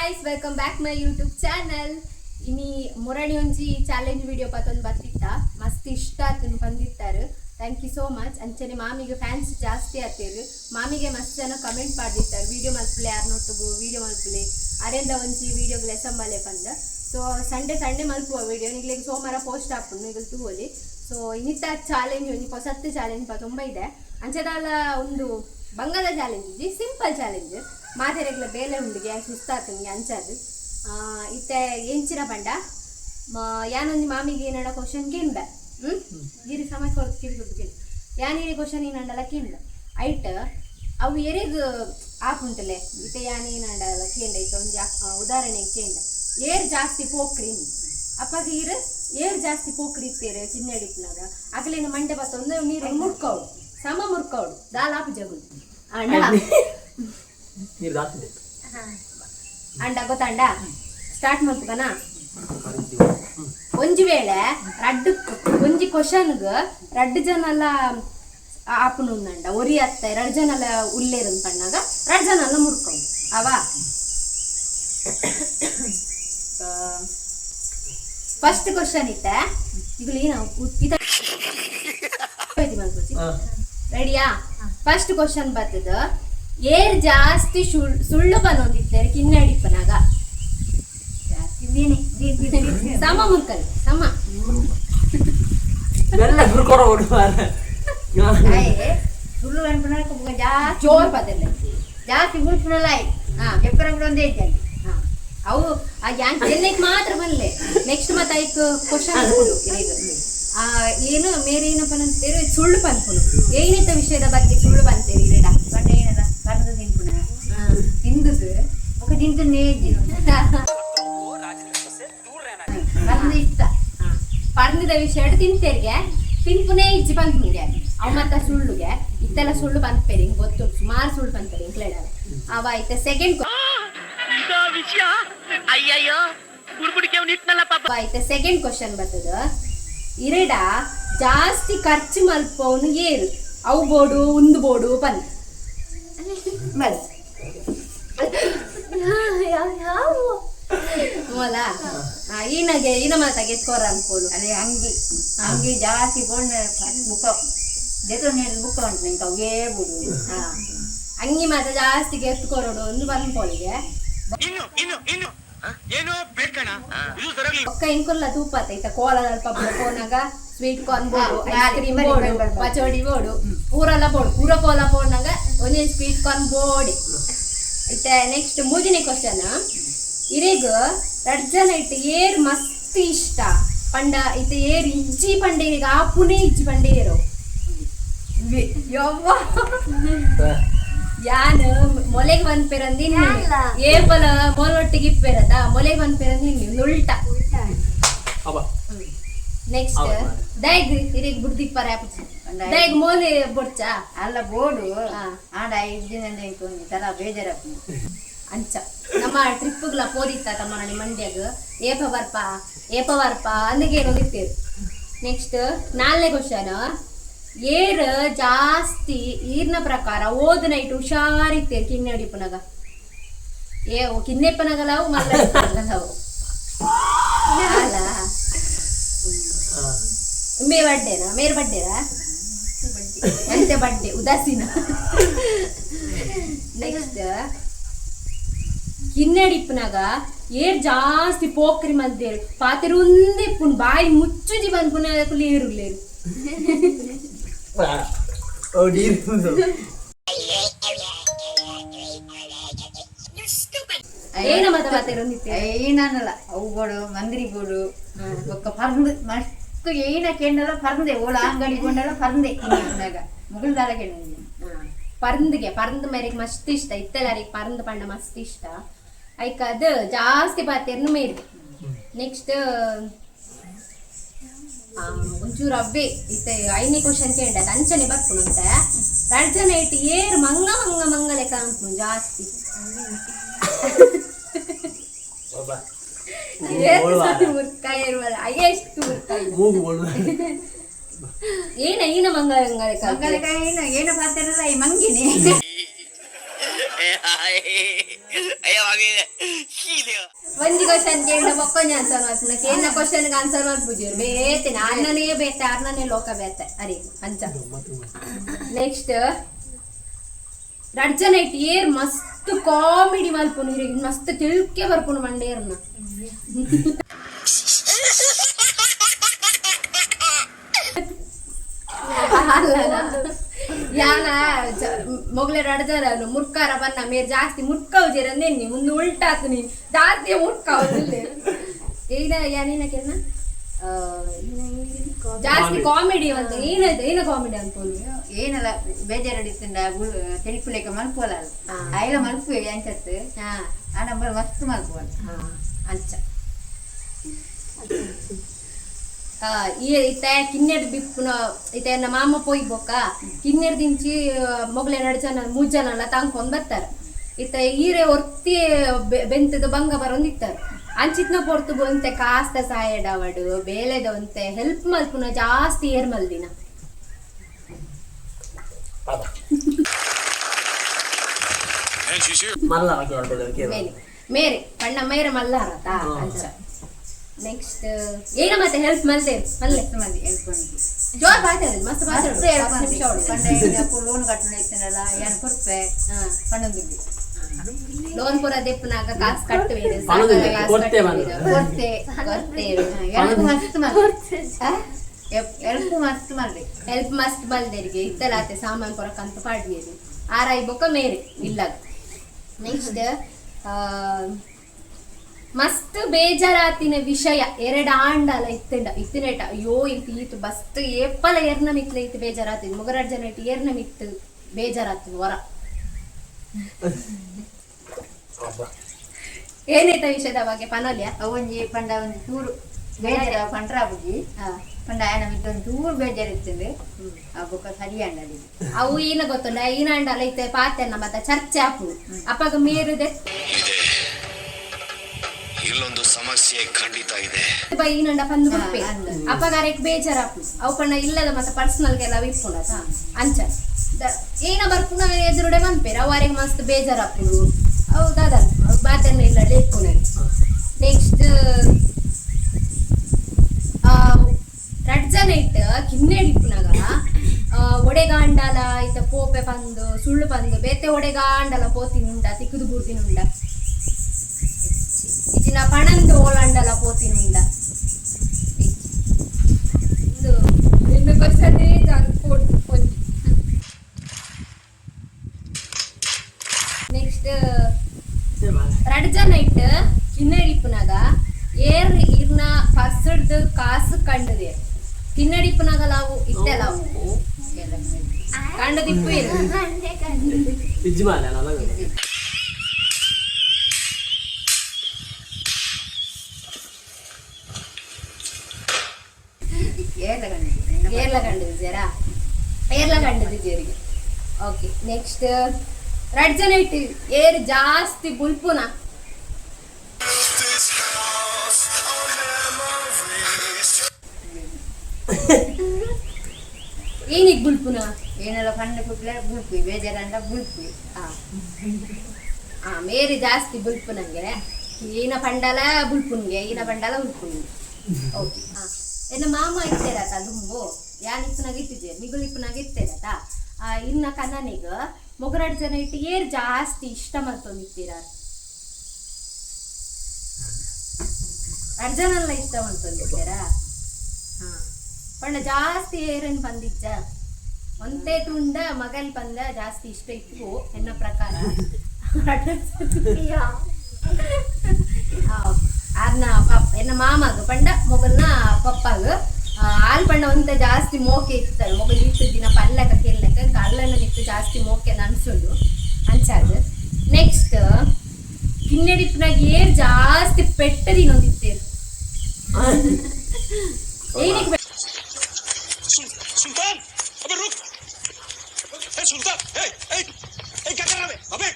guys, welcome back my YouTube channel. Ini Morani onji challenge video patond bartitta mast ishta atunu bandittaru. Thank you so much. Anchane ಮಾಮಿಗೆ fans ಜಾಸ್ತಿ ಆತಿರು. ಮಾಮಿಗೆ ಮಸ್ತ್ ಜನ comment ಮಾಡಿರ್ತಾರೆ video ಮಲ್ಪಲೆ ಯಾರನೊಟ್ಟಿಗೂ video ಮಲ್ಪಲೆ ಅರೆಂದ ಒಂಜಿ ವಿಡಿಯೋಗೆ ಲೆಸಂಬಲೆ ಬಂದ. ಸೊ ಸಂಡೆ ಮಲ್ಪುವ ವಿಡಿಯೋ ನಿಗ್ಲಿಗೆ ಸೋಮವಾರ ಪೋಸ್ಟ್ ಹಾಕೊಂಡು ಈಗಲ್ ತೂಲಿ. ಸೊ ಇನ್ನಿತ ಚಾಲೆಂಜ್ ಒಂದು ಹೊಸತ್ತು ಚಾಲೆಂಜ್ ತುಂಬ ಇದೆ. ಅಂಚದಾಲ ಒಂದು ಬಂಗಾದ ಚಾಲೆಂಜ್ ಇಜ್ಜಿ ಸಿಂಪಲ್ ಚಾಲೆಂಜ್ ಮಾತೆರೆಗ್ಲ ಬೇಲೆ ಉಂಡಿಗೆ ಸುಸ್ತಾತಂಗೆ ಅಂಚದು ಇತ್ತೆ ಎಂಚಿನ ಬಂಡ ಯಾನೊಂದು ಮಾಮಿಗೆ ಏನಡ ಕ್ವಶನ್ ಕೇಂದ ಗಿರಿ ಸಮಯ ಕೊಡ್ತೀವಿ ಯಾನೇರಿ ಕ್ವಶನ್ ಏನಂಡಲ್ಲ ಕೇಂದ ಐಟ್ ಅವು ಎರೆಗ್ ಆಪುಂಟಲೆ ಇತ್ತೆ ಯಾನೇನಂಡಲ್ಲ ಕೇಂದ ಇತ್ತೆ ಒಂದು ಉದಾಹರಣೆ ಕೇಂದ ಏರ್ ಜಾಸ್ತಿ ಪೋಕ್ರಿ ಅಪ್ಪಾಗ ಏರ್ ಜಾಸ್ತಿ ಪೋಕ್ರಿ ಇತ್ತೇರೆ ಚಿನ್ನಡಿಪ್ನಾಗ ಆಗಲೇನು ಮಂಡೆ ಬತ್ತ ಒಂದು ನೀರು ಮುಡ್ಕೋಡು ಸಮ ಮುಡ್ಕೋಡು ದಾಲಾಪು ಜಗುದು ಅಂಡ ಗೊತ್ತಂಡ ಸ್ಟಾರ್ಟ್ ಮಾಡ್ಬೇಕನ ಒಂಜಿ ವೇಳೆ ರಡ್ಡು ಒಂಜಿ ಕ್ವಶನ್ಗ್ ರಡ್ಡು ಜನ ಎಲ್ಲ ಆಪುನುಂದಂಡ ಒರಿ ಅತ್ತ ಎರಡು ಜನ ಎಲ್ಲ ಉಲ್ಲೇರು ಪಣ್ಣಾಗ ಎರಡು ಜನ ಎಲ್ಲ ಮುಡ್ಕೊಂಡು ಅವ ಫಸ್ಟ್ ಕ್ವಶನ್ ಇತ್ತೆ ಈಗ ರೆಡಿಯಾ ಫಸ್ಟ್ ಕ್ವಶನ್ ಬರ್ತದ ಏರ್ ಜಾಸ್ತಿ ಸುಳ್ಳು ಬಂದೊಂದಿದ್ದಾರೆ ಕಿನ್ನಡಿಪ್ಪನಾಗ ಸಮ ಮುರ್ಕಲ್ ಸಮ ಸುಳ್ಳು ಅನ್ಪುನ ಜೋರ್ ಬದಲ್ಲ ಜಾಸ್ತಿ ಮುರ್ಪುನಲ್ಲ ಎಪ್ಪರ ಒಂದೇ ಅವು ಎಲ್ಲಕ್ಕೆ ಮಾತ್ರ ಬರಲೆ ನೆಕ್ಸ್ಟ್ ಮತ್ತೆ ಐಕ್ ಕ್ವಶನ್ ಏನು ಮೇರೆ ಏನಪ್ಪ ಅಂತೇಳಿ ಸುಳ್ಳು ಪನ್ಪುನು ಏನಿತ್ತ ವಿಷಯದ ಬಗ್ಗೆ ಸುಳ್ಳು ಬಂತೇರಿ ಗಿಡ ಬಣ್ಣ ಏನದ ಬರ್ದ ತಿನ್ಪುನ ತಿಂದುದು ఒక ತಿಂತು ನೇಜಿ ಬರ್ದ ಇಷ್ಟ ಪರ್ದಿದ ವಿಷಯ ತಿಂತೇರಿಗೆ ತಿನ್ಪುನೇ ಇಜ್ಜಿ ಬಂದ್ಮಿಗೆ ಅವ್ ಮತ್ತ ಸುಳ್ಳುಗೆ ಇತ್ತೆಲ್ಲ ಸುಳ್ಳು ಬಂದ್ಪೇರಿ ಹಿಂಗೆ ಗೊತ್ತು ಸುಮಾರು ಸುಳ್ಳು ಬಂದ್ಪೇರಿ ಇಂಕ್ಲೇಡ ಅವ ಐತೆ ಸೆಕೆಂಡ್ ಐತೆ ಸೆಕೆಂಡ್ ಕ್ವಶನ್ ಬರ್ತದ ಇರೆಡ ಜಾಸ್ತಿ ಖರ್ಚು ಮಲ್ಪವನು ಏರು ಅವು ಬೋಡು ಉಂದು ಬೋಡು ಬಂದು ಮೊಲ ಈನಗೆ ಈನ ಮಾತಾಗೆ ಸ್ಕೋರ್ ಅನ್ಕೋಲು ಅದೇ ಅಂಗಿ ಜಾಸ್ತಿ ಬೋಂಡ ಬುಕ್ಕ ಜೊತೆ ನೀರು ಬುಕ್ಕ ಉಂಟು ನಿಂಗೆ ಅವೇ ಬೋಡು ಅಂಗಿ ಮಾತ ಜಾಸ್ತಿ ಎತ್ಕೊರೋಡು ಒಂದು ಬಂದ್ಪೋಳಿಗೆ ಒಕ್ಕ ಇಂಕೊಲ್ಲ ತೂಪತ್ತ ಇತ್ತ ಕೋಲದ ಪೋನಾಗ ಸ್ವೀಟ್ ಕಾರ್ನ್ ಬೋಡು ಐಸ್ ಕ್ರೀಮ್ ಬೋಡು ಪಚೋಡಿ ಬೋಡು ಪೂರೆಲ್ಲ ಬೋಡು ಪೂರ ಕೋಲ ಬೋಡ್ನಾಗ ಒಂದೇ ಸ್ವೀಟ್ ಕಾರ್ನ್ ಬೋಡಿ ಇತ್ತ ನೆಕ್ಸ್ಟ್ ಮೂರನೇ ಕ್ವಶನ್ ಇರೇಗ ರಡ್ಜನ ಇಟ್ಟ ಏರ್ ಮಸ್ತ್ ಇಷ್ಟ ಪಂಡ ಇತ್ತ ಏರ್ ಇಜ್ಜಿ ಪಂಡೇರಿಗೆ ಆಪುನೇ ಇಜ್ಜಿ ಪಂಡೇರು ಯವ್ವ ಯಾನ್ ಮೊಲೆಗೆ ಬಂದ್ ಪೇರಂದಿ ಏಪಲ ಮೊಲೊಟ್ಟಿಗೆ ಇಪ್ಪೇರದ ಮೊಲೆಗೆ ಬಂದ್ ಪೇರಂದಿ ಉಲ್ಟ ನೆಕ್ಸ್ಟ್ ದೈಗ್ ಇರಿಗೆ ಬುಡ್ದಿಪ್ಪರ ದೈಗ್ ಮೋಲೆ ಬೊಡ್ಚ ಅಲ್ಲ ಬೋಡು ಆಡ 5 ದಿನ ತರ ಬೇಜಾರಪ್ಪ ಅಂಚ ನಮ್ಮ ಟ್ರಿಪ್ಗಳ ಪೋದಿತ್ತ ತಮ್ಮ ನನ್ನ ಮಂಡ್ಯಾಗ ಏಪ ಬರ್ಪ ಅಂದಕ್ಕೆ ಏನೋ ಇರ್ತೇವೆ ನೆಕ್ಸ್ಟ್ 4ನೇ ಕ್ವಶನ್ ಏರ್ ಜಾಸ್ತಿ ಈರ್ನ ಪ್ರಕಾರ ಓದ್ ನೈಟ್ ಹುಷಾರಿತ್ತೇರಿ ಕಿನ್ನಡಿಪನಗ ಕಿನ್ನೆಪ್ಪನಗಲವು ಮಲ್ಲವು ಅಲ್ಲ ಮೇ ಬಡ್ಡೇನಾ ಮೇರ್ ಬಡ್ಡೇರಾ ಎಂತೆ ಬಡ್ಡೆ ಉದಾಸೀನ ನೆಕ್ಸ್ಟ್ ಕಿನ್ನಡಿಪ್ಪನಾಗ ಏರ್ ಜಾಸ್ತಿ ಪೋಕ್ರಿ ಮಲ್ದೇರು ಪಾತಿರುಂದೆ ಪುನ್ ಬಾಯಿ ಮುಚ್ಚುಜಿ ಬಂದ್ ಪುನಃ ಏರು ಏನ ಮತ ಏನಲ್ಲ ಅವು ಬೋಡು ಮಂದಿರಿ ಬೋಡು ಒಕ್ಕ ಪರ್ದು ಮಸ್ತ್ ಏನ ಕೆಂಡಲ್ಲ ಪರ್ದೆ ಓಳ ಅಂಗಡಿ ಕೊಂಡಲ್ಲ ಪರ್ದೆ ಮುಗುಳ್ದಾಲ ಕೆಂಡ ಪರ್ಂದಿಗೆ ಪರ್ಂದ್ ಮೇರೆಗೆ ಮಸ್ತ್ ಇಷ್ಟ ಇತ್ತೆಲ್ಲರಿಗೆ ಪರ್ಂದ್ ಪಂಡ ಮಸ್ತ್ ಇಷ್ಟ ಐಕ ಅದು ಜಾಸ್ತಿ ಪಾತೆರ್ನು ಮೇರಿ ನೆಕ್ಸ್ಟ್ ಒಂಚೂರು ಅಬ್ಬೆ ಇತ್ತೆ 5ನೇ ಕ್ವಶನ್ ಕೇಂಡ ಅಂಚನೆ ಬರ್ಪುನು ಅಂತ ರಡ್ಜನ ಇಟ್ಟು ಏರು ಮಂಗ ಲೆಕ್ಕ ಅನ್ಪುನು ಜಾಸ್ತಿ ಏನ ಮಂಗ ಲೆಕ್ಕ ಏನ ಪಾತೆರಲ್ಲ ಈ ಮಂಗಿನಿ ಒಂಜಿ ಕ್ವಶನ್ ಕೇಳಿದ ಬೊಕ್ಕೊಂಜಿ ಆನ್ಸರ್ ಮಾಡ್ತೀನಿ ಕೇಳಿನ ಕ್ವಶನ್ ಆನ್ಸರ್ ಮಾಡ್ಬೋದು ಬೇತೇನೆ ಅಣ್ಣನೇ ಬೇತೆ ಅಣ್ಣನೇ ಲೋಕ ಬೇತೆ ಅರಿ ಅಂಚ ನೆಕ್ಸ್ಟ್ ರಡ್ಜನೈಟ್ ಏರ್ ಮಸ್ತ್ ಕಾಮಿಡಿ ಮಲ್ಪುನು ಮಸ್ತ್ ತಿಳ್ಕೆ ಬರ್ಪುನು ಮಂಡೇರ್ನ ಯಾನ ಮೊಗ್ಲೆ ರಡ್ಜನ ಮುರ್ಕಾರ ಬನ್ನ ಮೇರ್ ಜಾಸ್ತಿ ಮುಟ್ಕವ್ ಜೇರಂದೇನಿ ಮುಂದೆ ಉಲ್ಟಾತು ನೀನ್ ಜಾಸ್ತಿ ಮುಟ್ಕವ್ ಈಗ ಯಾನೇನ ಕೇಳ್ನ ಜಾಸ್ತಿ ಕಾಮಿಡಿ ಅಂತ ಏನ ಕಾಮಿಡಿ ಅನ್ಕೊಂಡು ಏನಲ್ಲ ಬೇಜಾರಡಿತ್ತಂಡ ತೆಲಿಪುಲೇಕ ಮಲ್ಪೋಲ ಐಲ ಮಲ್ಪುವೆ ಅಂಚತ್ ಆ ನಂಬರ್ ಮಸ್ತ್ ಮಲ್ಪೋಲ ಅಂಚ ಇತ್ತ ಕಿನ್ನೆಡ್ ಬಿಪ್ಪುನ ಇತ್ತ ಎನ್ನ ಮಾಮ ಪೋಯ್ ಬೊಕ್ಕ ಕಿನ್ನೆಡ್ ದಿಂಚಿ ಮೊಗ್ಲೆ ನಡ್ಜನ ಮೂಜನಲ್ಲ ತಂಕೊಂಡ್ ಬರ್ತಾರ ಇತ್ತ ಈರೆ ಒರ್ತಿ ಬೆಂತದ ಬಂಗ ಬರೊಂದಿತ್ತಾರ ಅಂಚಿತ್ನ ಪೊರ್ತು ಬಂತೆ ಕಾಸ್ತ ಸಾಯಡವಡು ಬೇಲೆದ ಒಂತೆ ಹೆಲ್ಪ್ ಮಲ್ಪುನ ಜಾಸ್ತಿ ಏರ್ ಮಲ್ದಿನ ಮೇರೆ ಪಣ್ಣ ಮೇರೆ ಮಲ್ಲಾರತ ಅಂಚ ನೆಕ್ಸ್ಟ್ ಏನ ಮತ್ತೆ ಹೆಲ್ಪ್ ಮಲ್ತೇವೆ ಮಲ್ಲೆ ಮಂದಿ ಹೇಳ್ಕೊಂಡು ಜೋರ್ ಮಾತಾಡೋದು ಮಸ್ತ್ ಲೋನ್ ಕಟ್ಟಣ ಇತ್ತನಲ್ಲ ಏನು ಕೊಡ್ಪೆ ಪಣ್ಣಂದಿಗೆ ಲೋನ್ ಪೂರ ದೆಪ್ಪನಾಗ ಕಾಸು ಕಟ್ಟುವೆ ಹೆಲ್ಪ್ ಮಸ್ತ್ ಬಲ್ದೇರಿಗೆ ಇತ್ತಲಾತೆ ಸಾಮಾನ್ ಪೊರಕಂತ ಪಾಡ್ವೇರಿ ಆರಾಯಿ ಬೊಕ್ಕ ಮೇರೆ ಇಲ್ಲ ನೆಕ್ಸ್ಟ್ ಮಸ್ತ್ ಬೇಜಾರಾತಿನ ವಿಷಯ ಎರಡು ಆಂಡಲ ಇತ್ತಿನೇಟ ಅಯ್ಯೋ ಈತು ಬಸ್ತ್ ಏಪಲ ಏರ್ನ ಮಿತ್ಲೆ ಇತ್ತು ಬೇಜಾರಾತಿದ್ ಮುಗರಾಡ್ ಜನ ಇಟ್ಟು ಏರ್ನ ಮಿತ್ತು ಬೇಜಾರಾತಿದ್ ಹೊರ ಏನೈತ ವಿಷಯದ ಬಗ್ಗೆ ಪನೋಲ್ಯ ಅವೊಂಜಿ ಪಂಡ ಒಂದು ಚೂರು ಬೇಜಾರ ಪಂಡ್ರಾಬುಜಿ ಪಂಡ ಆಯನ ಮಿತ್ತೊಂದು ಚೂರು ಬೇಜಾರಿತ್ತಂದ್ರೆ ಆ ಬೊಕ್ಕ ಸರಿ ಅಂಡಲಿ ಅವು ಏನ ಗೊತ್ತುಂಡ ಈನ ಅಂಡಲ ಐತೆ ಪಾತೆನ್ನ ಮತ್ತ ಚರ್ಚೆ ಆಪು ಅಪ್ಪಾಗ ಮೇರುದೆ ಇಲ್ಲೊಂದು ಸಮಸ್ಯೆ ಖಂಡಿತ ಇದೆ ಈನಂಡ ಪಂದು ಗುಪ್ಪೆ ಅಪ್ಪಗಾರಕ್ಕೆ ಬೇಜಾರಾಪು ಅವು ಪಂಡ ಇಲ್ಲದ ಮತ್ತೆ ಪರ್ಸನಲ್ಗೆಲ್ಲ ವಿಪ್ಪುಂಡ ಅಂಚ ಏನ ಬರ್ಪುನ ಎದುರುಡೆ ಬಂದ್ಪೇರ ಅವರಿಗೆ ಮಸ್ತ್ ಬೇಜಾರಾಪುಡು ಅವು ದಾದ ಬಾತನ್ನ ಇಲ್ಲ ಲೇಪುನ ನೆಕ್ಸ್ಟ್ ರಡ್ಜನ ಇಟ್ಟು ಕಿನ್ನೆಡಿಪ್ಪುನಾಗ ಒಡೆಗಾಂಡಲ ಇತ್ತ ಪೋಪೆ ಪಂದು ಸುಳ್ಳು ಪಂದು ಬೇತೆ ಒಡೆಗಾಂಡಲ ಪೋತಿನುಂಡ ತಿಕ್ಕುದು ಬೂರ್ತಿನುಂಡ ಇಜಿನ ಪಣಂದು ಓಳಂಡಲ ಪೋತಿನುಂಡ ಇದು ಇನ್ನು ಕ್ವಶನ್ನೇ ನೆಕ್ಸ್ಟ್ ರಡ್ಜನ ಇಟ್ಟು ಕಿನ್ನಡಿಪ್ಪುನಾಗ ಏರ್ ಇರ್ನ ಪರ್ಸಡ್ದು ಕಾಸು ಕಂಡದೆ ಕಿನ್ನಡಿಪ್ಪುನಾಗ ನಾವು ಇತ್ತೆಲ್ಲ ಕಂಡದಿಪ್ಪು ಏರ್ಲ ಕಂಡಿದ್ದೀರಾ ಏರ್ಲ ಕಂಡಿದ್ದೀರಿಗೆ ಓಕೆ ನೆಕ್ಸ್ಟ್ ರಡ್ಜನ ಇಟ್ಟು ಏರ್ ಜಾಸ್ತಿ ಬುಲ್ಪುನ ಏನಿಗೆ ಬುಲ್ಪುನ ಏನೆಲ್ಲ ಪಂಡ ಕುಟ್ಲೆ ಬುಲ್ಪಿ ಬೇಜಾರಂಡ ಬುಲ್ಪಿ ಮೇರಿ ಜಾಸ್ತಿ ಬುಲ್ಪುನಂಗೆ ಈನ ಪಂಡಲ ಬುಲ್ಪುನ್ಗೆ ಈನ ಪಂಡಲ ಉಲ್ಪುನ್ಗೆ ಓಕೆ ಎನ್ನ ಮಾಮ ಇತ್ತೇರತ ದುಂಬು ಯಾನಿಪ್ಪನಾಗ ಇಟ್ಟಿದ್ದೆ ನಿಗುಲಿಪ್ಪನಾಗ ಇತ್ತೇರತ ಇನ್ನ ಕನ್ನನಿಗ ಮೊಗರಾಡ್ ಜನ ಇಟ್ಟು ಏರ್ ಜಾಸ್ತಿ ಇಷ್ಟ ಮಾಡ್ತೊಂದಿತ್ತೀರ ಅರ್ಜನೆಲ್ಲ ಇಷ್ಟ ಮಾಡ್ತೊಂದಿದ್ದೀರ ಪಂಡ ಜಾಸ್ತಿ ಏರೇನು ಬಂದಿಚ್ಚ ಒಂದೇ ತುಂಡ ಮಗಲ್ ಬಂದ ಜಾಸ್ತಿ ಇಷ್ಟ ಇತ್ತು ಎನ್ನ ಪ್ರಕಾರ ಎನ್ನ ಮಾಮಗ ಪಂಡ ಮೊಗಲ್ನ ಪಪ್ಪಾಗ ಹಾಲ್ ಪಂಡ ಒಂದ ಜಾಸ್ತಿ ಮೋಕೆ ಇತ್ತು ಮೊಗಲ್ ಇತ್ತು ದಿನ ಪಲ್ಲಕ ಕೆಲ್ಲಕ ಕಲ್ಲನ್ನ ನಿತ್ತು ಜಾಸ್ತಿ ಮೋಕೆ ಅನ್ಸುಂಡು ಅಂಚಾದ ನೆಕ್ಸ್ಟ್ ಕಿನ್ನಡಿಪ್ನಾಗ ಏರ್ ಜಾಸ್ತಿ ಪೆಟ್ಟದಿ ನೊಂದಿತ್ತೇರು ಏನಿಗೆ सुल्तान अबे रुक ए सुल्तान ए क्या कर रहा है अबे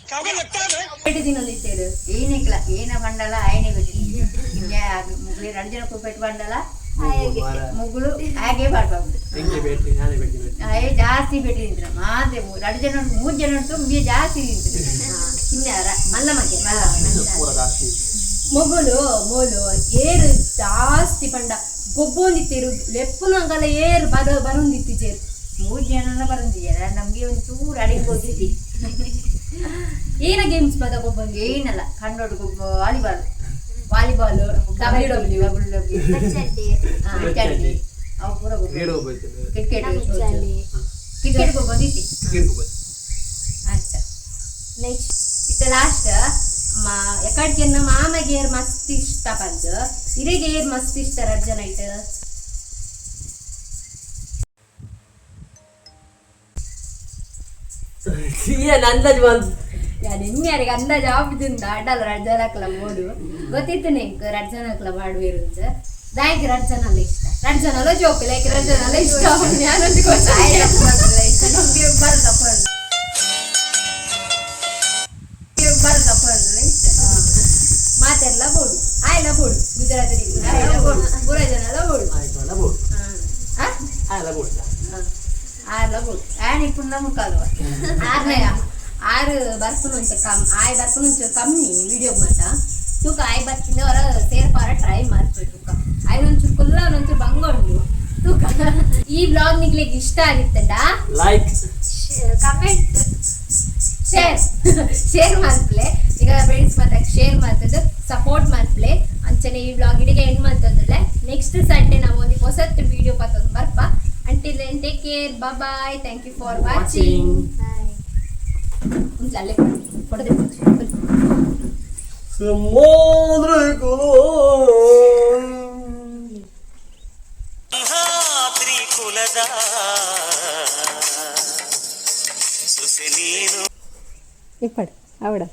क्या लगता है ಪೆಟ್ಟದಿ ನೊಂದಿತ್ತೇರು ಏನಿಕ್ಲ ಏನ ಬಂಡಲ ಆಯನೆ ಗೊತ್ತಿಲ್ಲ ಹಿಂಗೆ ಮುಗ್ಲಿ ರಡ್ಜನ ಕುಪ್ಪೆಟ್ಟು ಬಂಡಲ ಮುಗ್ಳು ಹಾಗೆ ಮಾಡ್ಬಾರ್ದು ಜಾಸ್ತಿ ಬೆಟ್ಟಿ ನಿಂತ್ರ ಮಾತೆ ರಡ್ಜನ 3 ಜನ ಉಂಟು ಜಾಸ್ತಿ ನಿಂತ್ರು ಚಿನ್ನಾರ ಮಲ್ಲ ಮಗೆ ಪೂರ ಜಾಸ್ತಿ ಮೊಗಲು ಮೋಲು ಏರು ಜಾಸ್ತಿ ಪಂಡ ಗೊಬ್ಬೊಂದಿತ್ತಿರು ಲೆಪ್ಪುನಂಗಲ ಏರು ಬರೊಂದಿತ್ತು ಜೇರು 3 ಜನ ಬಂದಿದ್ದೀರ ನಮ್ಗೆ ಒಂದು ಚೂರು ಅಡಿಗೆ ಹೋಗಿದ್ದಿ ಏನ ಗೇಮ್ಸ್ ಪದ ಗೊಬ್ಬೊಂದಿ ಏನಲ್ಲ ಕಣ್ಣೋಡು ವಾಲಿಬಾಲ್ ವಾಲಿಬಾಲ್ ಡಬ್ಲ್ಯೂ ಅವು ಪೂರ ಕ್ರೀಡೆ ಹೋಗ್ಬೇಕು ಕ್ರಿಕೆಟ್ ಕ್ರಿಕೆಟ್ ಬಂದಿತ್ತು ಕ್ರಿಕೆಟ್ ಹೋಗ್ಬೇಕು ಆಯ್ತಾ ನೆಕ್ಸ್ಟ್ ಇತ್ತ ಲಾಸ್ಟ್ ಎಕಡ್ಕೆನ್ನ ಮಾಮಗೆ ಏರ್ ಮಸ್ತ್ ಇಷ್ಟ ಪಂದ್ ಇರೆಗೆ ಏರ್ ಮಸ್ತ್ ಇಷ್ಟ ರಡ್ಜನ ಐಟ್ ಅಂದಾಜು ಬಂದು ನಿಮ್ಯಾರಿಗೆ ಅಂದಾಜು ಆಗುದಿಂದ ಅಡ್ಡಲ್ಲ ರಡ್ಜನಕ್ಲ ಮೋಡು ಗೊತ್ತಿತ್ತು ನಿಂಗೆ ರಡ್ಜನಕ್ಲ ಮಾಡುವಿರು ಅಂತ ದಾಯಿಗೆ ರಡ್ಜನಲ್ಲ ಇಷ್ಟ ರಡ್ಜನಲ್ಲ ಜೋಕ್ ಲೈಕ್ ರಡ್ಜನಲ್ಲ ಇಷ್ಟ ಯಾನೊಂದು ಮಾತೆಲ್ಲ ಬೋಡು ಆಯ್ಲ ಬೋಡು ಗುಜರಾತಿ ಪೂರ ಜನ ಎಲ್ಲ ಬೋಡು ಆಯ್ತಲ್ಲ ಬೋಡು ಆಯ್ಲ ಬೋಡು ಆರ್ಲ ಬೋಡು ಆ್ಯನ್ ಇಪ್ಪುಂದ ಮುಕ್ಕಾಲ್ವ ಆರ್ನೆಯ ಆರು ಬರ್ಪುನುಂಚು ಆಯ್ ಬರ್ಪುನುಂಚು ಕಮ್ಮಿ ವಿಡಿಯೋ ಮಾತ ತೂಕ ಆಯ್ ಬರ್ತಿಂದ ಹೊರ ಸೇರ್ಪಾರ ಟ್ರೈ ಮಾಡ್ತೀವಿ ತೂಕ ಆಯ್ನೊಂಚು ಕುಲ್ಲ ಒಂಚೂರು ಬಂಗೊಂಡು ತೂಕ ಈ ವ್ಲಾಗ್ ನಿಗ್ಲಿಕ್ಕೆ ಇಷ್ಟ ಆಗಿತ್ತಂಡ ಲೈಕ್ ಕಮೆಂಟ್ ಶೇರ್ ಮಾಡ್ಪ್ಲೆ ಈಗ ಫ್ರೆಂಡ್ಸ್ ಮತ್ತೆ ಶೇರ್ ಮಾಡ್ತದ್ದು ಸಪೋರ್ಟ್ ಮಾಡ್ಪ್ಲೆ ಅಂಚನೆ ಈ ವ್ಲಾಗ್ ಇಡಿಗೆ ಎಂಡ್ ಮಾಡ್ತದಲ್ಲ ನೆಕ್ಸ್ಟ್ ಸಂಡೇ ನಾವು ಒಂದು ಹೊಸ video ಪತ್ತೊಂದು ಬರ್ಪ until then take care bye bye thank you for watching ಅಲ್ಲೇ ಕೊಡದೆ ಸಮುದ್ರ ತ್ರಿಕುಲದ ಸುಸೆ ನೀನು ಇಪ್ಪಡು ಅವಡ